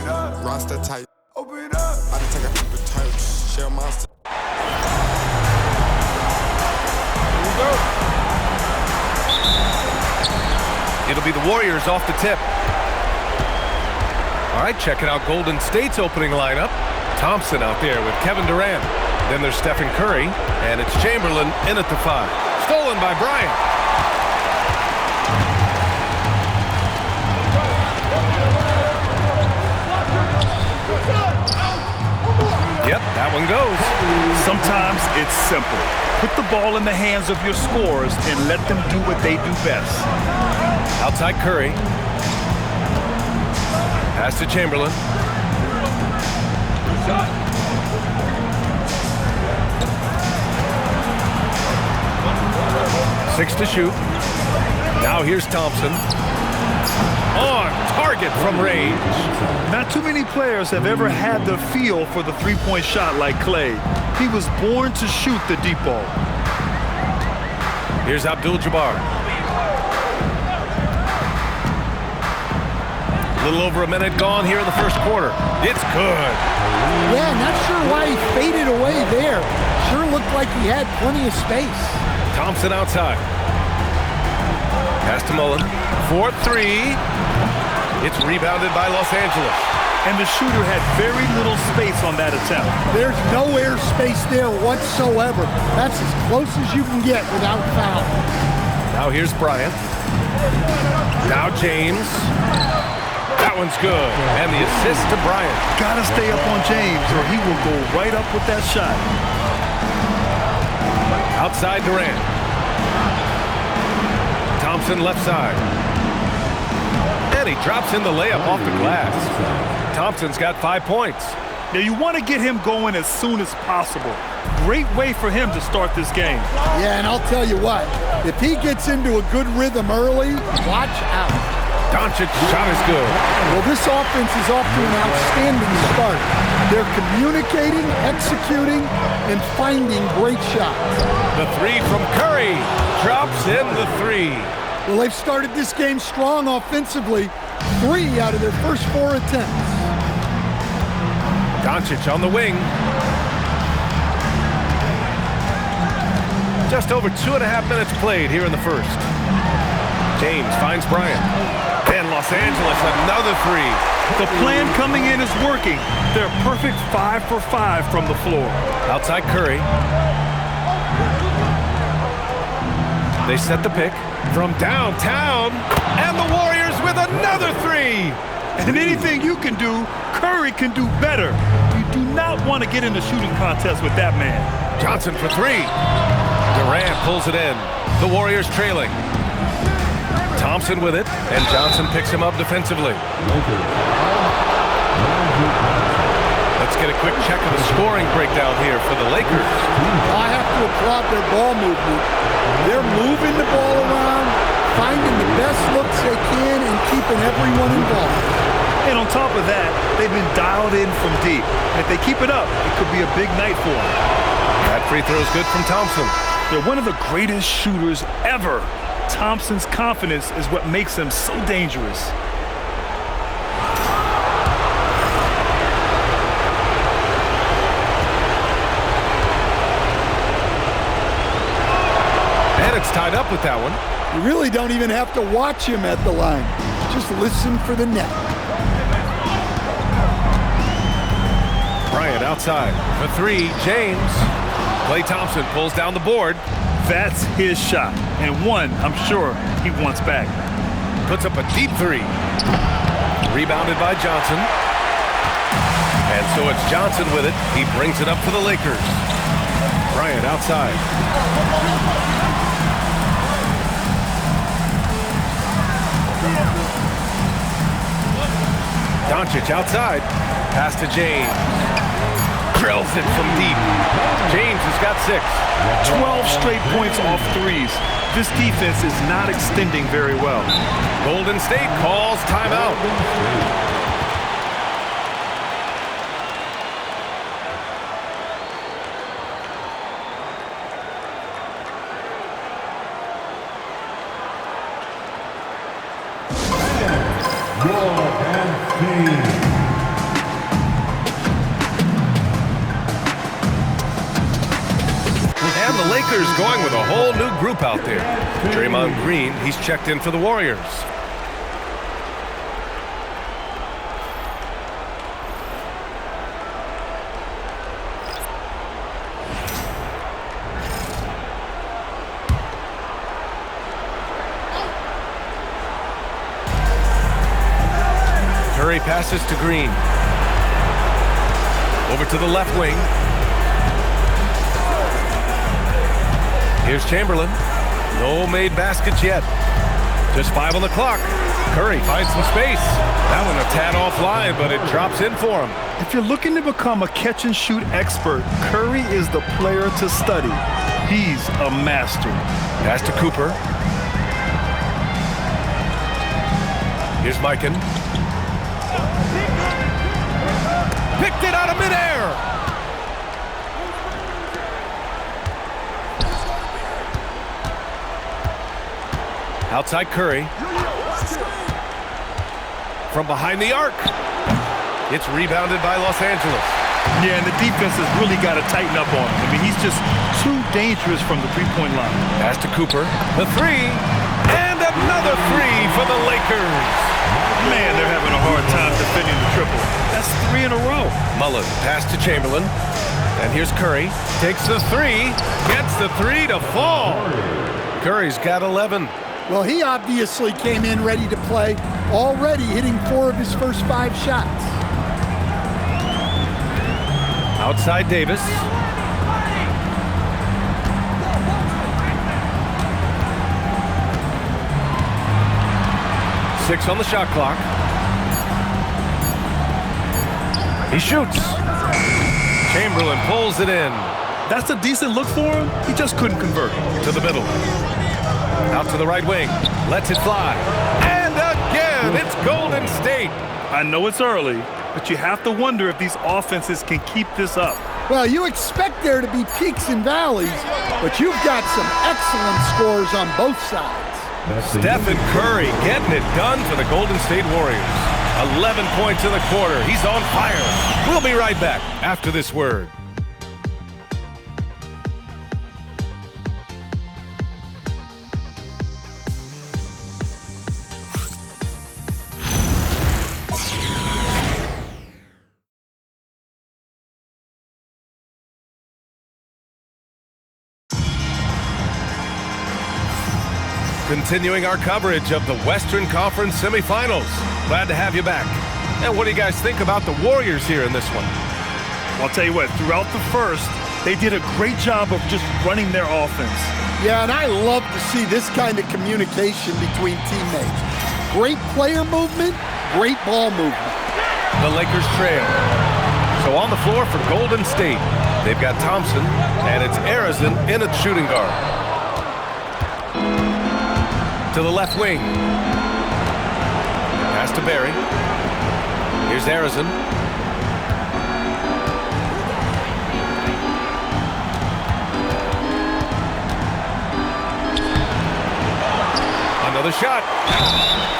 Roster tight. Open up. I just take a few turks. Share monster. Here we go. It'll be the Warriors off the tip. All right, checking out Golden State's opening lineup. Thompson out there with Kevin Durant. Then there's Stephen Curry, and it's Chamberlain in at the 5. Stolen by Bryant. Yep, that one goes. Sometimes it's simple. Put the ball in the hands of your scorers and let them do what they do best. Outside Curry. Pass to Chamberlain. Six to shoot. Now here's Thompson. On target from range. Not too many players have ever had the feel for the three-point shot like Clay. He was born to shoot the deep ball. Here's Abdul-Jabbar. A little over a minute gone here in the first quarter. It's good. Yeah, not sure why he faded away there. Sure looked like he had plenty of space. Thompson outside. Pass to Mullen. 4-3. It's rebounded by Los Angeles. And the shooter had very little space on that attempt. There's no air space there whatsoever. That's as close as you can get without foul. Now here's Bryant. Now James. That one's good. And the assist to Bryant. Gotta stay up on James or he will go right up with that shot. Outside Durant. Thompson left side. And he drops in the layup off the glass. Thompson's got 5 points. Now you want to get him going as soon as possible. Great way for him to start this game. Yeah, and I'll tell you what, if he gets into a good rhythm early, watch out. Doncic's shot is good. Well, this offense is off to an outstanding start. They're communicating, executing, and finding great shots. The 3 from Curry drops in the 3. Well, they've started this game strong offensively. 3 out of their first 4 attempts. Doncic on the wing. Just over 2.5 minutes played here in the first. James finds Bryant. And Los Angeles, another 3. The plan coming in is working. They're perfect 5 for 5 from the floor. Outside Curry. They set the pick from downtown. And the Warriors with another 3. And anything you can do, Curry can do better. You do not want to get in a shooting contest with that man. Johnson for 3. Durant pulls it in. The Warriors trailing. Thompson with it, and Johnson picks him up defensively. Let's get a quick check of the scoring breakdown here for the Lakers. I have to applaud their ball movement. They're moving the ball around, finding the best looks they can, and keeping everyone involved. And on top of that, they've been dialed in from deep. If they keep it up, it could be a big night for them. That free throw is good from Thompson. They're one of the greatest shooters ever. Thompson's confidence is what makes him so dangerous. And it's tied up with that one. You really don't even have to watch him at the line. Just listen for the net. Bryant outside for 3. James. Klay Thompson pulls down the board. That's his shot, and one I'm sure he wants back. Puts up a deep 3. Rebounded by Johnson. And so it's Johnson with it. He brings it up for the Lakers. Bryant outside. Doncic outside. Pass to James. Drills it from deep. James has got 6. 12 straight points off threes. This defense is not extending very well. Golden State calls timeout. Your Lakers going with a whole new group out there. Draymond Green, he's checked in for the Warriors. Curry passes to Green. Over to the left wing. Here's Chamberlain. No made baskets yet. Just 5 on the clock. Curry finds some space. That one a tad offline, but it drops in for him. If you're looking to become a catch-and-shoot expert, Curry is the player to study. He's a master. Pass to Cooper. Here's Mikan. Picked it out of midair. Outside Curry. From behind the arc. It's rebounded by Los Angeles. Yeah, and the defense has really got to tighten up on him. I mean, he's just too dangerous from the three-point line. Pass to Cooper. The three. And another three for the Lakers. Man, they're having a hard time defending the triple. That's 3 in a row. Mullen, pass to Chamberlain. And here's Curry. Takes the three. Gets the three to fall. Curry's got 11. Well, he obviously came in ready to play, already hitting 4 of his first 5 shots. Outside Davis. Six on the shot clock. He shoots. Chamberlain pulls it in. That's a decent look for him. He just couldn't convert. To the middle. Out to the right wing. Lets it fly. And again, it's Golden State. I know it's early, but you have to wonder if these offenses can keep this up. Well, you expect there to be peaks and valleys, but you've got some excellent scores on both sides. Stephen Curry getting it done for the Golden State Warriors. 11 points in the quarter. He's on fire. We'll be right back after this word. Continuing our coverage of the Western Conference semifinals. Glad to have you back. And what do you guys think about the Warriors here in this one? Well, I'll tell you what, throughout the first, they did a great job of just running their offense. Yeah, and I love to see this kind of communication between teammates. Great player movement, great ball movement. The Lakers trail. So on the floor for Golden State, they've got Thompson, and it's Arizin in at shooting guard. To the left wing. Pass to Barry. Here's Arizin. Another shot.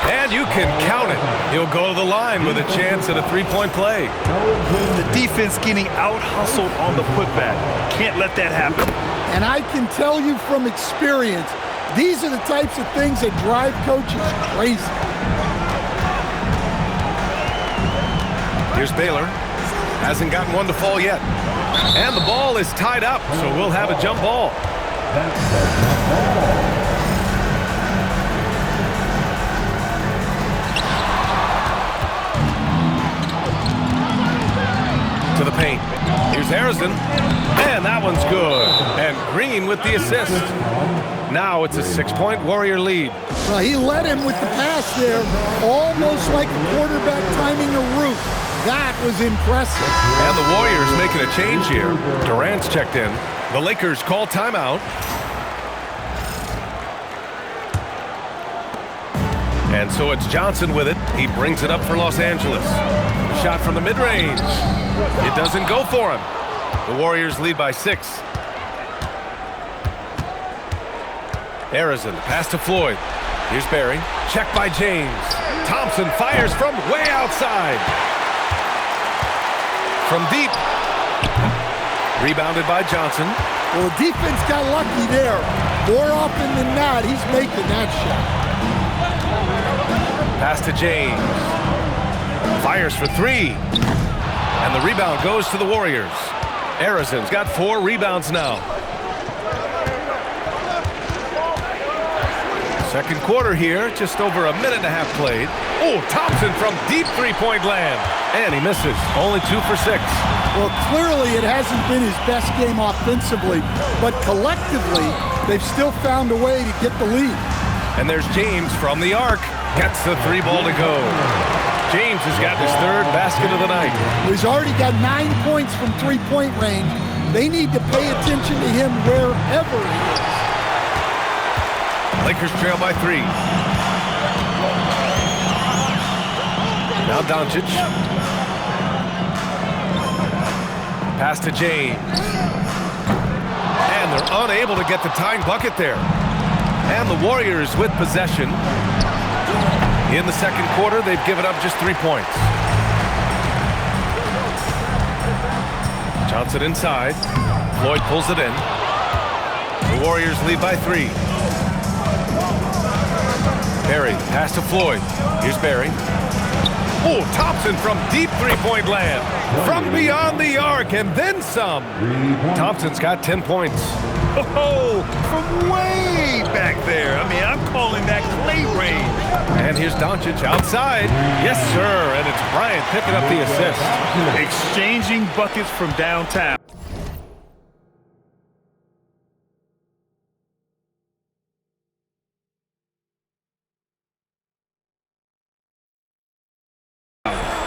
And you can count it. He'll go to the line with a chance at a three-point play. The defense getting out-hustled on the putback. Can't let that happen. And I can tell you from experience, these are the types of things that drive coaches crazy. Here's Baylor. Hasn't gotten one to fall yet. And the ball is tied up, so we'll have a jump ball. To the paint. Here's Arizin. And that one's good. And Green with the assist. Now it's a 6-point Warrior lead. Well, he led him with the pass there, almost like a quarterback timing a route. That was impressive. And the Warriors making a change here. Durant's checked in. The Lakers call timeout. And so it's Johnson with it. He brings it up for Los Angeles. Shot from the mid-range. It doesn't go for him. The Warriors lead by 6. Arizin, pass to Floyd. Here's Barry. Check by James. Thompson fires from way outside. From deep. Rebounded by Johnson. Well, the defense got lucky there. More often than not, he's making that shot. Pass to James. Fires for three. And the rebound goes to the Warriors. Arizon's got 4 rebounds now. Second quarter here, just over a minute and a half played. Oh, Thompson from deep three-point land. And he misses, only 2 for 6. Well, clearly it hasn't been his best game offensively, but collectively, they've still found a way to get the lead. And there's James from the arc. Gets the 3 ball to go. James has got his 3rd basket of the night. He's already got 9 points from three-point range. They need to pay attention to him wherever he is. Lakers trail by 3. Now Doncic. Pass to James. And they're unable to get the tying bucket there. And the Warriors with possession. In the second quarter, they've given up just 3 points. Johnson inside. Floyd pulls it in. The Warriors lead by 3. Barry, pass to Floyd. Here's Barry. Oh, Thompson from deep three-point land. From beyond the arc and then some. Thompson's got 10 points. Oh, from way back there. I mean, I'm calling that clay range. And here's Doncic outside. Yes, sir. And it's Bryant picking up the assist. Exchanging buckets from downtown.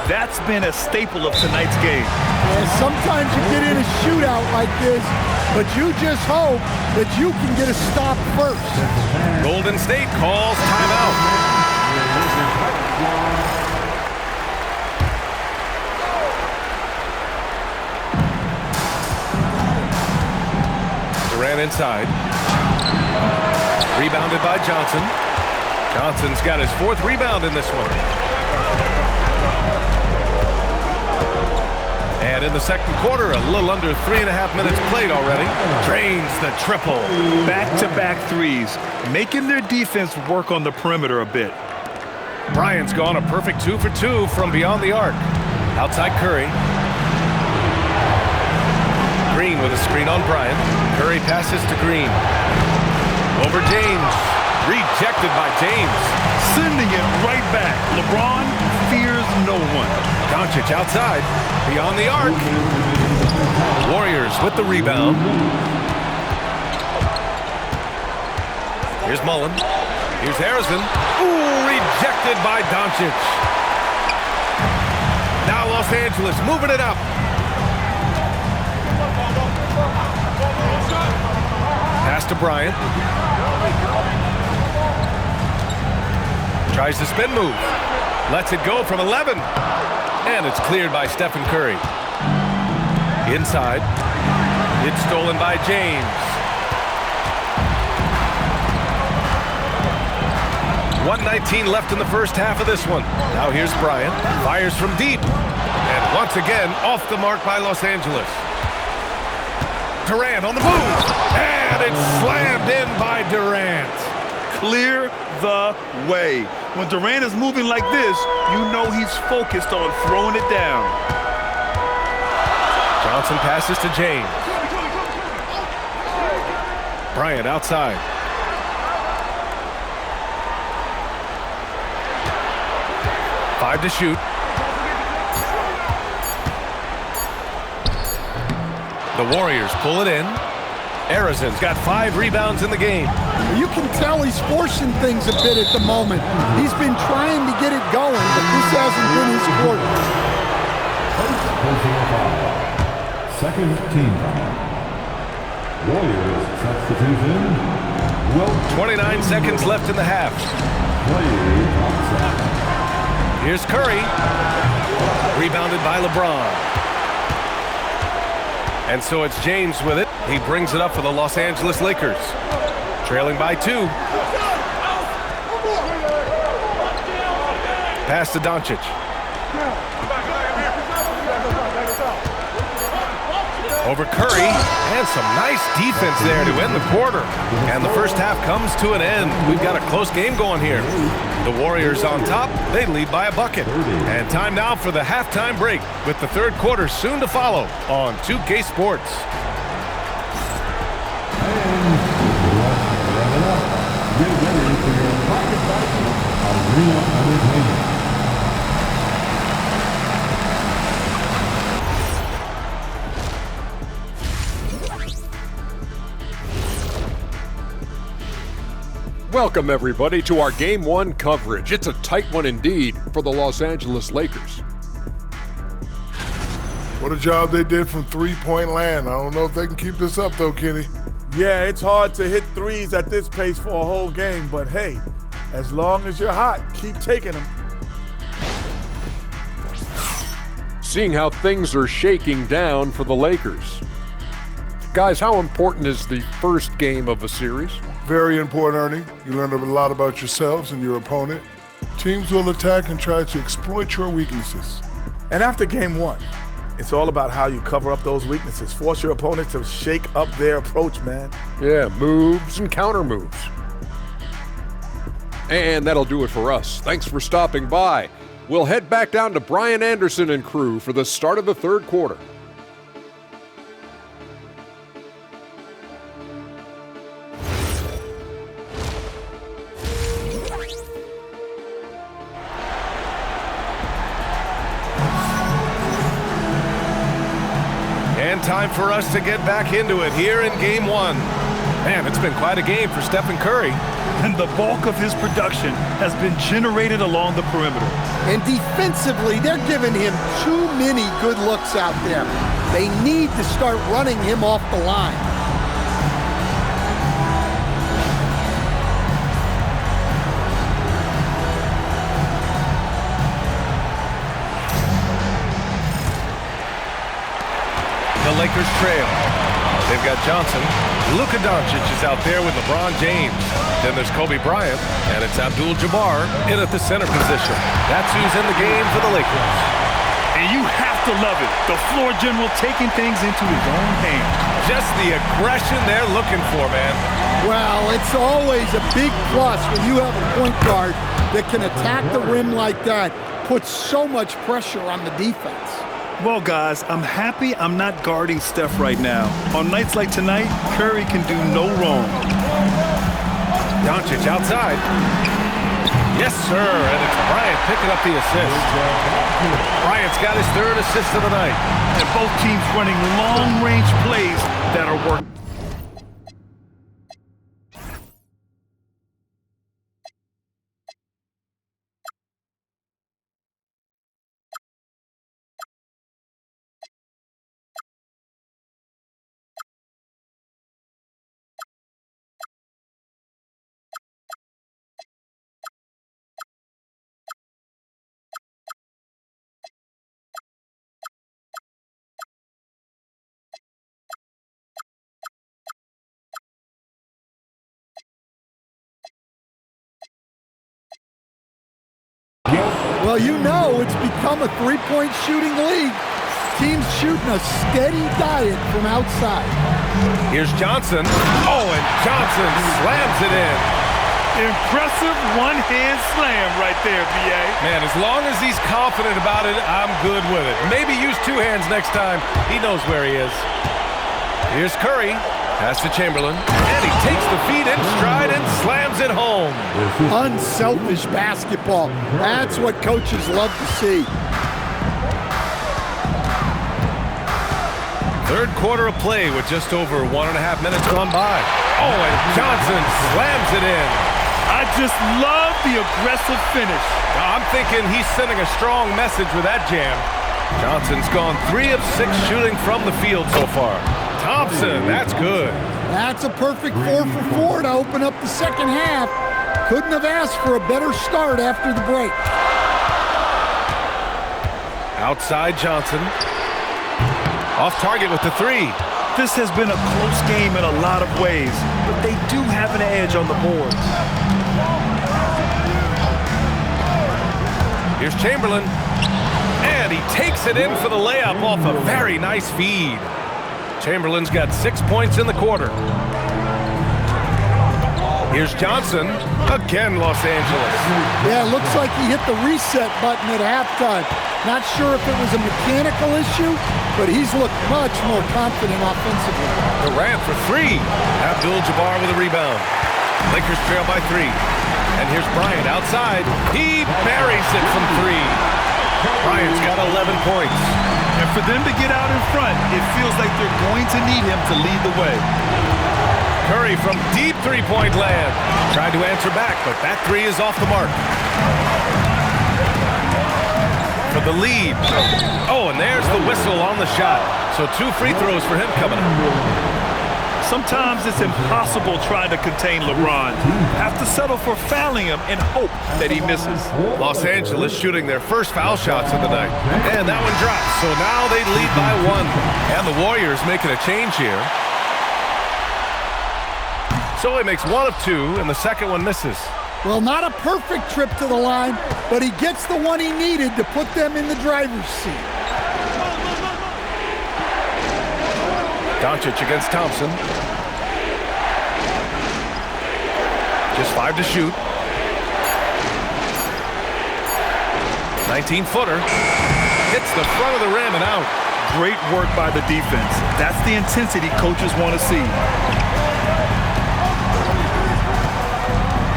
That's been a staple of tonight's game. And sometimes you get in a shootout like this, but you just hope that you can get a stop first. Golden State calls timeout. Durant inside. Rebounded by Johnson. Johnson's got his 4th rebound in this one. And in the second quarter, a little under 3.5 minutes played already. Drains the triple. Back-to-back threes, making their defense work on the perimeter a bit. Bryant's gone a perfect 2 for 2 from beyond the arc. Outside Curry. Green with a screen on Bryant. Curry passes to Green. Over James. Rejected by James. Sending it right back. LeBron fears no one. Doncic outside, beyond the arc. Warriors with the rebound. Here's Mullen. Here's Harrison. Ooh, rejected by Doncic. Now Los Angeles moving it up. Pass to Bryant. Tries the spin move. Lets it go from 11. And it's cleared by Stephen Curry. Inside. It's stolen by James. 1:19 left in the first half of this one. Now here's Bryant. Fires from deep. And once again, off the mark by Los Angeles. Durant on the move. And it's slammed in by Durant. Clear the way. When Durant is moving like this, you know he's focused on throwing it down. Johnson passes to James. Bryant outside. Five to shoot. The Warriors pull it in. Arizon's got 5 rebounds in the game. You can tell he's forcing things a bit at the moment. He's been trying to get it going, but this hasn't been his quarter. Second team. Warriors substitution. 29 seconds left in the half. Here's Curry. Rebounded by LeBron. And so it's James with it. He brings it up for the Los Angeles Lakers. Trailing by 2. Pass to Doncic. Over Curry, and some nice defense there to end the quarter. And the first half comes to an end. We've got a close game going here. The Warriors on top, they lead by a bucket. And time now for the halftime break, with the third quarter soon to follow on 2K Sports. Get ready for your pocket-sized arena entertainment. Welcome, everybody, to our Game 1 coverage. It's a tight one indeed for the Los Angeles Lakers. What a job they did from three-point land. I don't know if they can keep this up, though, Kenny. Yeah, it's hard to hit threes at this pace for a whole game, but hey, as long as you're hot, keep taking them. Seeing how things are shaking down for the Lakers. Guys, how important is the first game of a series? Very important, Ernie. You learn a lot about yourselves and your opponent. Teams will attack and try to exploit your weaknesses. And after game one, it's all about how you cover up those weaknesses. Force your opponent to shake up their approach, man. Yeah, moves and counter moves. And that'll do it for us. Thanks for stopping by. We'll head back down to Brian Anderson and crew for the start of the third quarter. And time for us to get back into it here in game one. Man, it's been quite a game for Stephen Curry. And the bulk of his production has been generated along the perimeter. And defensively, they're giving him too many good looks out there. They need to start running him off the line. The Lakers trail. They've got Johnson. Luka Doncic is out there with LeBron James. Then there's Kobe Bryant, and it's Abdul-Jabbar in at the center position. That's who's in the game for the Lakers. And you have to love it. The floor general taking things into his own hands. Just the aggression they're looking for, man. Well, it's always a big plus when you have a point guard that can attack the rim like that, puts so much pressure on the defense. Well, guys, I'm happy I'm not guarding Steph right now. On nights like tonight, Curry can do no wrong. Doncic outside. Yes, sir, and it's Bryant picking up the assist. Bryant's got his third assist of the night. And both teams running long-range plays that are working. Well, you know it's become a three-point shooting league. Teams shooting a steady diet from outside. Here's Johnson. Oh, and Johnson slams it in. Impressive one-hand slam right there, B.A. Man, as long as he's confident about it, I'm good with it. Maybe use two hands next time. He knows where he is. Here's Curry. Pass to Chamberlain. And he takes the feet in stride and slams it home. Unselfish basketball. That's what coaches love to see. Third quarter of play with just over 1.5 minutes gone by. Oh, and Johnson slams it in. I just love the aggressive finish. I'm thinking he's sending a strong message with that jam. Johnson's gone 3 of 6 shooting from the field so far. Thompson, that's good. That's a perfect 4 for 4 to open up the second half. Couldn't have asked for a better start after the break. Outside Johnson. Off target with the 3. This has been a close game in a lot of ways, but they do have an edge on the board. Here's Chamberlain. And he takes it in for the layup off a very nice feed. Chamberlain's got 6 points in the quarter. Here's Johnson. Again, Los Angeles. Yeah, looks like he hit the reset button at halftime. Not sure if it was a mechanical issue, but he's looked much more confident offensively. Durant for three. Abdul-Jabbar with a rebound. Lakers trail by 3. And here's Bryant outside. He buries it from 3. Bryant's got 11 points. And for them to get out in front, it feels like they're going to need him to lead the way. Curry from deep three-point land. Tried to answer back, but that 3 is off the mark. For the lead. Oh, and there's the whistle on the shot. So 2 free throws for him coming up. Sometimes it's impossible trying to contain LeBron. Have to settle for fouling him and hope that he misses. Los Angeles shooting their first foul shots of the night. And that one drops. So now they lead by 1. And the Warriors making a change here. So he makes 1 of 2, and the second one misses. Well, not a perfect trip to the line, but he gets the one he needed to put them in the driver's seat. Doncic against Thompson. Just 5 to shoot. 19-footer. Hits the front of the rim and out. Great work by the defense. That's the intensity coaches want to see.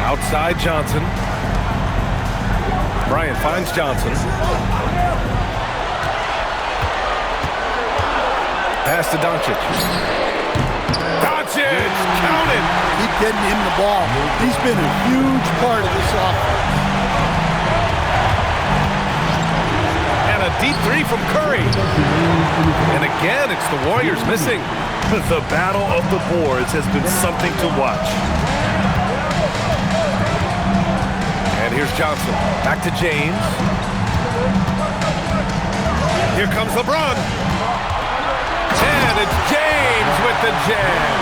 Outside Johnson. Bryant finds Johnson. Pass to Doncic. Doncic! Counted! Keep getting him the ball. He's been a huge part of this offense. And a deep 3 from Curry. And again, it's the Warriors missing. The battle of the boards has been something to watch. And here's Johnson. Back to James. Here comes LeBron. And it's James with the jam.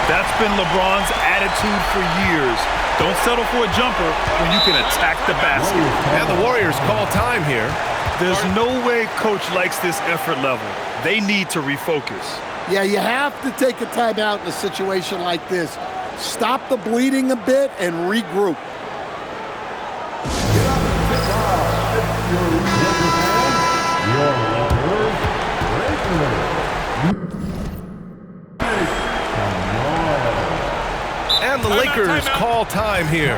That's been LeBron's attitude for years. Don't settle for a jumper when you can attack the basket. And the Warriors call time here. There's no way coach likes this effort level. They need to refocus. Yeah, you have to take a timeout in a situation like this. Stop the bleeding a bit and regroup. And the Lakers call time here.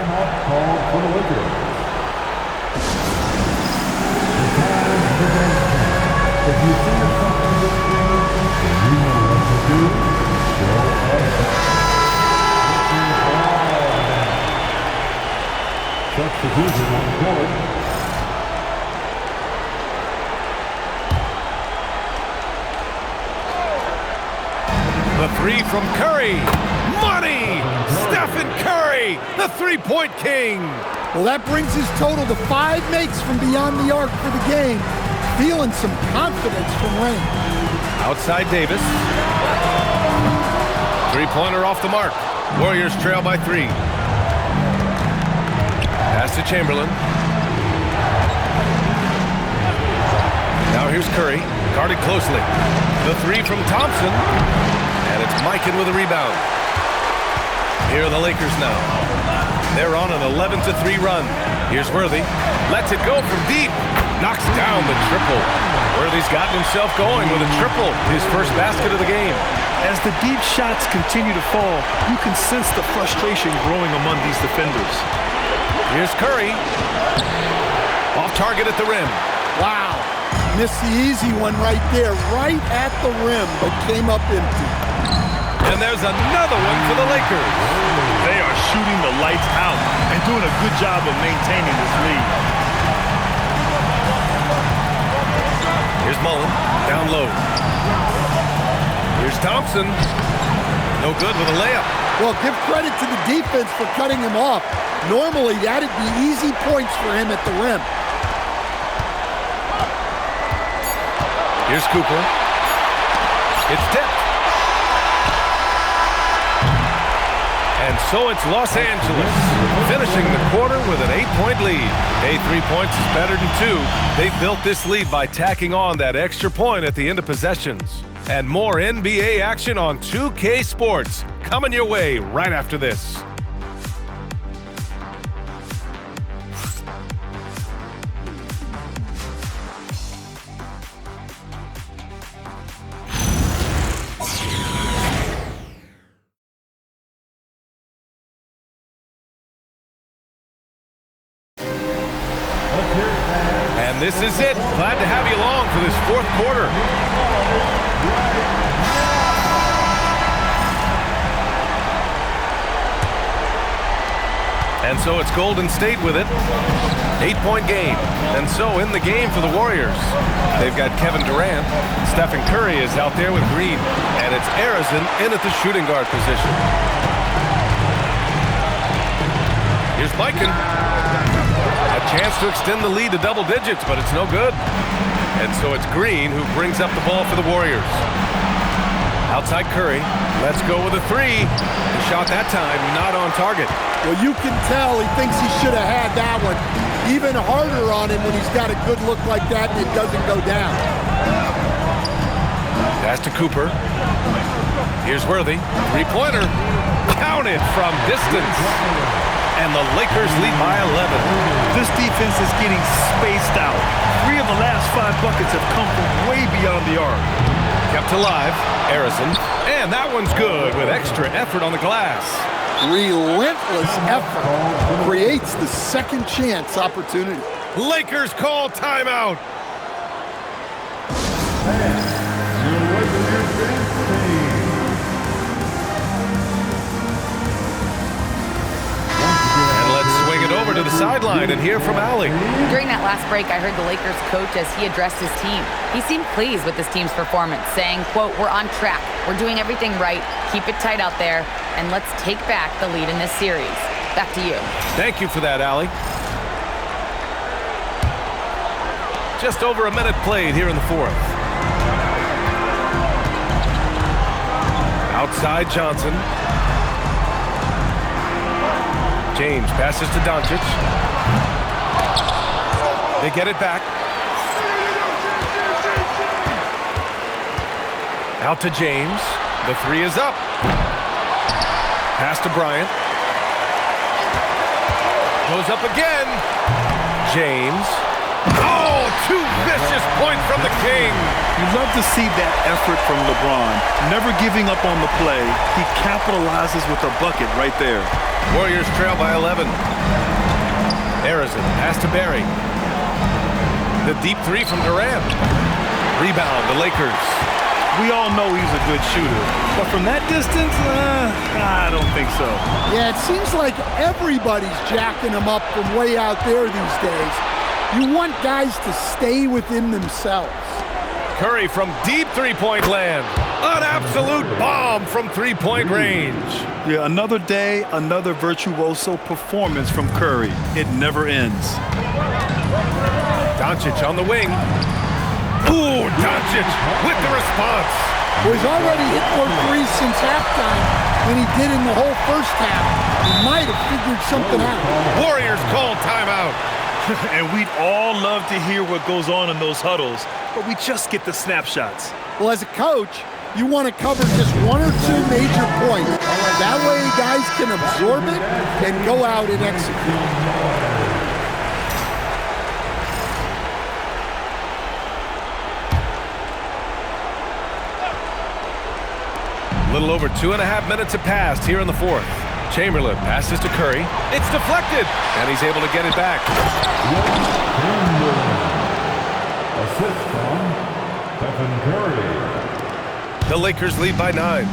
Substitution on the court. The 3 from Curry. Money! Stephen Curry, the three-point king. Well, that brings his total to 5 makes from beyond the arc for the game. Feeling some confidence from range. Outside Davis. Three-pointer off the mark. Warriors trail by 3. Pass to Chamberlain. Now here's Curry. Guarded closely. The 3 from Thompson. And it's Mikan with a rebound. Here are the Lakers now. They're on an 11-3 run. Here's Worthy. Lets it go from deep. Knocks down the triple. Worthy's gotten himself going with a triple. His first basket of the game. As the deep shots continue to fall, you can sense the frustration growing among these defenders. Here's Curry. Off target at the rim. Wow. Missed the easy one right there, right at the rim, but came up empty. And there's another one for the Lakers. They are shooting the lights out and doing a good job of maintaining this lead. Here's Mullen, down low. Here's Thompson. No good with a layup. Well, give credit to the defense for cutting him off. Normally, that'd be easy points for him at the rim. Here's Cooper. It's tipped. And so it's Los Angeles, finishing the quarter with an 8-point lead. Hey, 3 points is better than 2. They built this lead by tacking on that extra point at the end of possessions. And more NBA action on 2K Sports coming your way right after this. And this is it. Glad to have you along for this fourth quarter. And so it's Golden State with it. 8-point game. And so in the game for the Warriors, they've got Kevin Durant. Stephen Curry is out there with Green. And it's Arizin in at the shooting guard position. Here's Mikan. A chance to extend the lead to double digits, but it's no good. And so it's Green who brings up the ball for the Warriors. Outside Curry. Let's go with a 3. The shot that time not on target. Well, you can tell he thinks he should have had that one. Even harder on him when he's got a good look like that and it doesn't go down. Pass to Cooper. Here's Worthy. 3-pointer. Counted from distance. And the Lakers lead by 11. This defense is getting spaced out. 3 of the last 5 buckets have come from way beyond the arc. Kept alive, Arizin. And that one's good with extra effort on the glass. Relentless effort creates the second chance opportunity. Lakers call timeout. Over to the sideline and hear from Allie. During that last break, I heard the Lakers coach as he addressed his team. He seemed pleased with his team's performance, saying, quote, "We're on track. We're doing everything right. Keep it tight out there, and let's take back the lead in this series." Back to you. Thank you for that, Allie. Just over a minute played here in the fourth. Outside Johnson. James passes to Doncic. They get it back. Out to James. The 3 is up. Pass to Bryant. Goes up again. James. Oh, 2 vicious points from the King. You love to see that effort from LeBron. Never giving up on the play. He capitalizes with a bucket right there. Warriors trail by 11. Arizin, pass to Barry. The deep 3 from Durant. Rebound, the Lakers. We all know he's a good shooter, but from that distance, I don't think so. Yeah, it seems like everybody's jacking him up from way out there these days. You want guys to stay within themselves. Curry from deep 3-point land. An absolute bomb from 3-point range. Yeah, another day, another virtuoso performance from Curry. It never ends. Doncic on the wing. Ooh, Doncic with the response. Well, he's already hit more 3s since halftime than he did in the whole first half. He might have figured something out. Warriors call timeout. And we'd all love to hear what goes on in those huddles, but we just get the snapshots. Well, as a coach, you want to cover just 1 or 2 major points. That way guys can absorb it and go out and execute. A little over 2.5 minutes have passed here in the fourth. Chamberlain passes to Curry. It's deflected, and he's able to get it back. Assist from Stephen Curry. The Lakers lead by 9.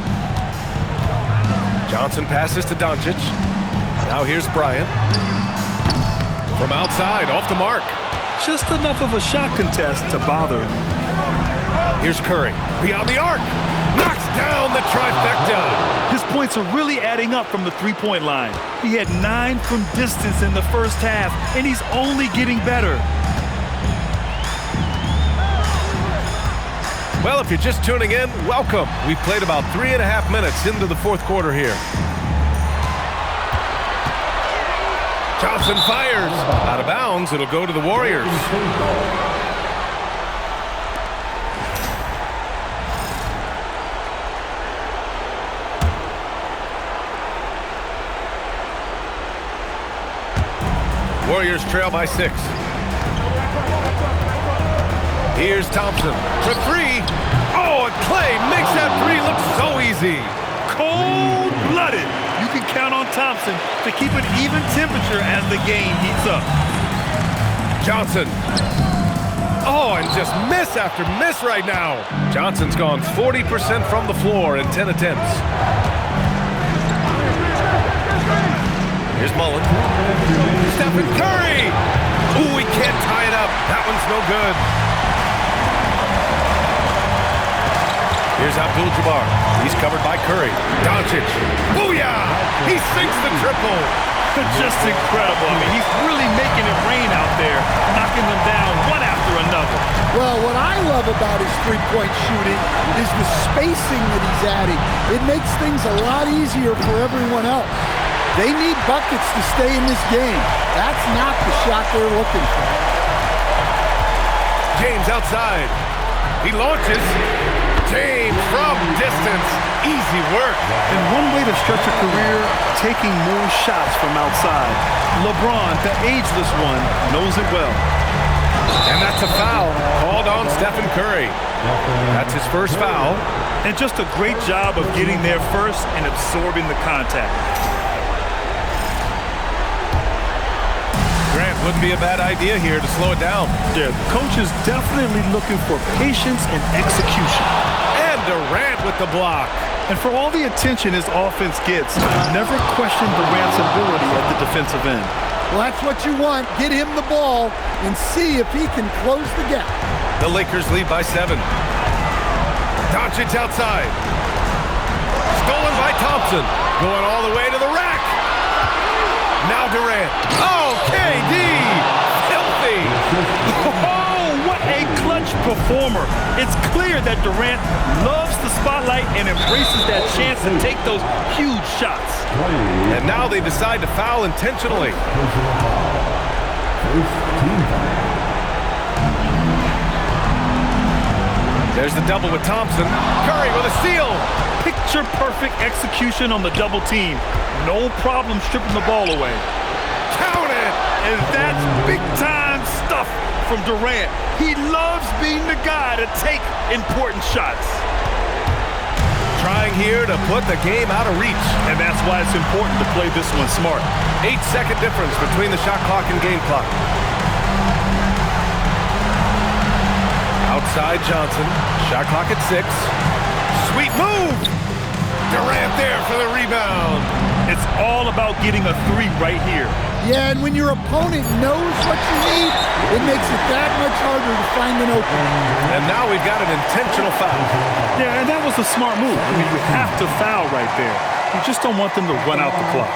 Johnson passes to Doncic. Now here's Bryant. From outside, off the mark. Just enough of a shot contest to bother him. Here's Curry, beyond the arc. Knocks down the trifecta. His points are really adding up from the 3-point line. He had 9 from distance in the first half, and he's only getting better. Well, if you're just tuning in, welcome. We've played about 3.5 minutes into the fourth quarter here. Johnson fires. Out of bounds, it'll go to the Warriors. Warriors trail by 6. Here's Thompson for 3. Oh, and Clay makes that 3 look so easy. Cold-blooded. You can count on Thompson to keep an even temperature as the game heats up. Johnson. Oh, and just miss after miss right now. Johnson's gone 40% from the floor in 10 attempts. Here's Mullen. Stephen Curry. Ooh, he can't tie it up. That one's no good. Here's Abdul-Jabbar. He's covered by Curry. Doncic. Booyah! He sinks the triple. Just incredible. I mean, he's really making it rain out there, knocking them down one after another. Well, what I love about his three-point shooting is the spacing that he's adding. It makes things a lot easier for everyone else. They need buckets to stay in this game. That's not the shot they're looking for. James outside. He launches. James from distance. Easy work. And one way to stretch a career, taking more shots from outside. LeBron, the ageless one, knows it well. And that's a foul called on Stephen Curry. That's his first foul. And just a great job of getting there first and absorbing the contact. Grant, wouldn't be a bad idea here to slow it down. Yeah, the coach is definitely looking for patience and execution. And Durant with the block. And for all the attention his offense gets, never question Durant's ability at the defensive end. Well, that's what you want. Get him the ball and see if he can close the gap. The Lakers lead by 7. Doncic outside. Stolen by Thompson. Going all the way to the rack. Now Durant. Oh, KD! Filthy! Oh, what a clutch performer. It's clear that Durant loves the spotlight and embraces that chance to take those huge shots. And now they decide to foul intentionally. There's the double with Thompson. Curry with a steal. Picture-perfect execution on the double team. No problem stripping the ball away. Count it! And that's big-time stuff from Durant. He loves being the guy to take important shots. Trying here to put the game out of reach. And that's why it's important to play this one smart. 8-second difference between the shot clock and game clock. Outside Johnson. Shot clock at 6. Sweet move! Durant there for the rebound. It's all about getting a 3 right here. Yeah, and when your opponent knows what you need, it makes it that much harder to find an opening. And now we've got an intentional foul. Yeah, and that was a smart move. I mean, you have to foul right there. You just don't want them to run out the clock.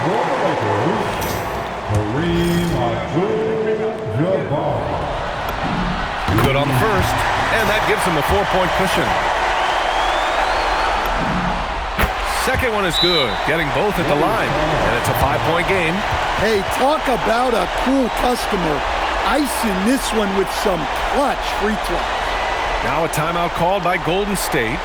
Good on the first, and that gives him a 4-point cushion. Second one is good, getting both at the line, and it's a 5-point game. Hey, talk about a cool customer. Icing this one with some clutch free throws. Now a timeout called by Golden State.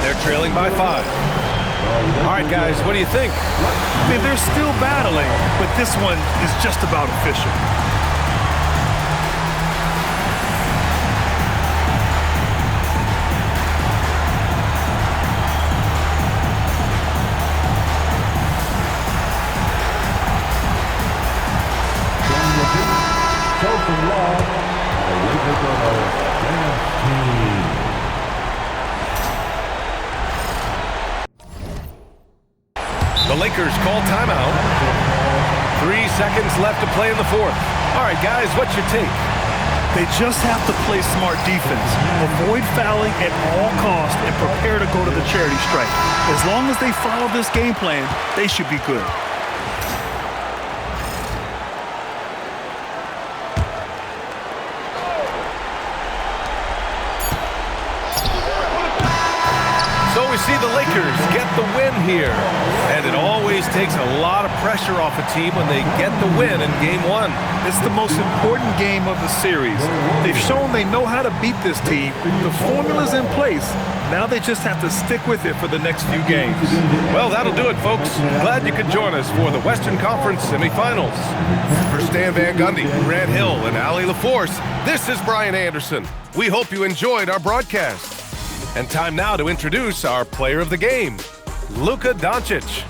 They're trailing by 5. All right, guys, what do you think? I mean, they're still battling, but this one is just about official. The Lakers call timeout. 3 seconds left to play in the 4th. All right, guys, what's your take? They just have to play smart defense, avoid fouling at all costs, and prepare to go to the charity stripe. As long as they follow this game plan, they should be good. So we see the Lakers get the win here. And it always takes a lot of pressure off a team when they get the win in Game 1. It's the most important game of the series. They've shown they know how to beat this team. The formula's in place. Now they just have to stick with it for the next few games. Well, that'll do it, folks. Glad you could join us for the Western Conference semifinals. For Stan Van Gundy, Grant Hill, and Ali LaForce, this is Brian Anderson. We hope you enjoyed our broadcast. And time now to introduce our player of the game, Luka Doncic.